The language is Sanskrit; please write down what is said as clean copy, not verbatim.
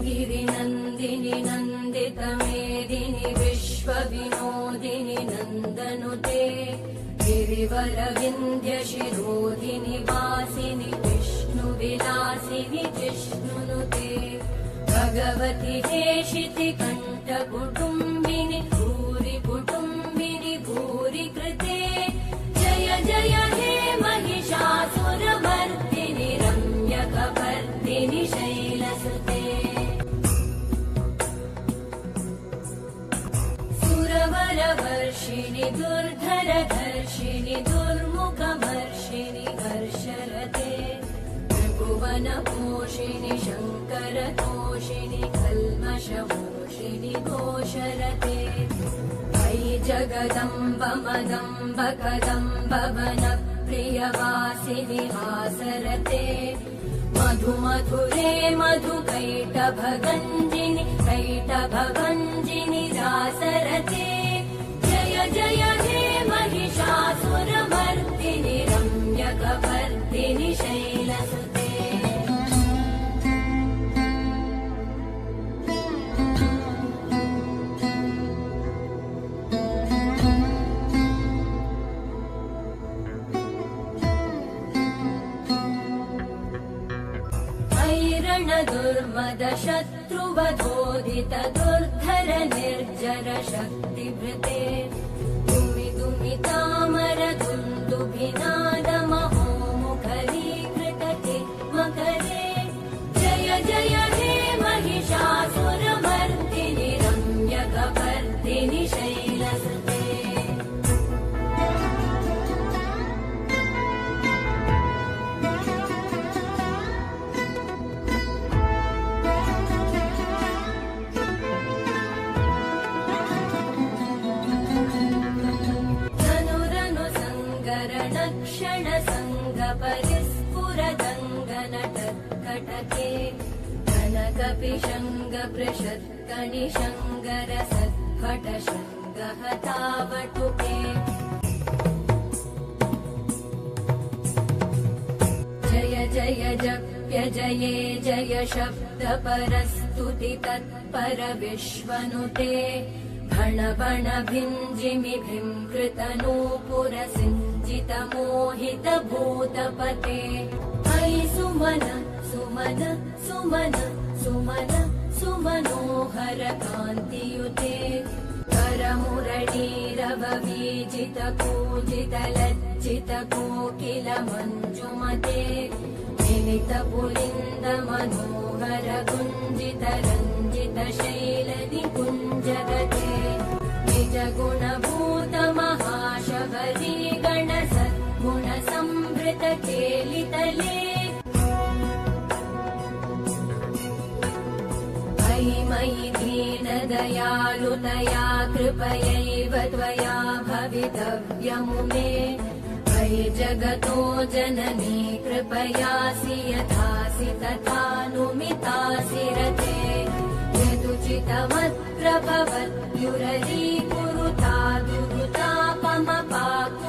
गिरिनन्दिनि नन्दितमेदिनि विश्वविनोदिनि नन्दनुते गिरिवरविन्ध्यशिरोधिनि वासिनि विष्णुविलासिनि जिष्णुनुते भगवति हेशिति कण्ठकुटुम्बिनि भूरि कुटुम्बिनि भूरि कृते जय जय हे महिषासुरमर्दिनि रम्यकपर्दिनि शैलसुते सुरवरवर्षिणि दुर्धरधर्षिणि दुर्मुखमर्षिणि हर्षरते त्रिभुवनपोषिणि शङ्करतोषिणि कल्मषमोषिणि घोषरते अयि जगदम्ब मदम्ब कदम्ब वनप्रियवासिनि हासरते मधुमधुरे मधुकैटभगञ्जिनि कैटभभञ्जिनि रासरते जय जय हे महिषासुरमर्दिनि रम्यकपर्दिनि शैलसुते दुर्मद शत्रुवधोदित दुर्धर निर्जर शक्तिभृते दुमि दुमि तामर दुन्दुभिनाद महोमुखरीकृतके मकरे जय जय हे महिषासुरमर्दिनि रम्यकपर्दिनि शैलसुते परिस्फुरदङ्गनटत्कटके कनकपिशङ्गपृषत्कणिशङ्गरसत्फटशङ्गहतावटुके जय जय जप्य जये जय शब्दपरस्तुति तत्पर विश्वनुते भण बण भिञ्जिमि भीङ्कृतनूपुर सिञ्जित मोहित भूतपते अयि सुमन सुमन सुमन सुमन सुमनोहर कान्तियुते करमुरळीरव वीजित कूजित लज्जित कोकिल मञ्जुमते निमित पुलिन्द मनोहर गुञ्जित रञ्जित शैल निकुञ्जगते निज गुणभूत महाशबरी गण सद्गुण संवृत केलितले अयि मयि दीन दयालुतया कृपयैव त्वया भवितव्यमुमे अयि जगतो जननी कृपयासि यथासि तथानुमितासि रते यदुचितमत्र भवत्युररीकुरुता दुरुतापमपाकु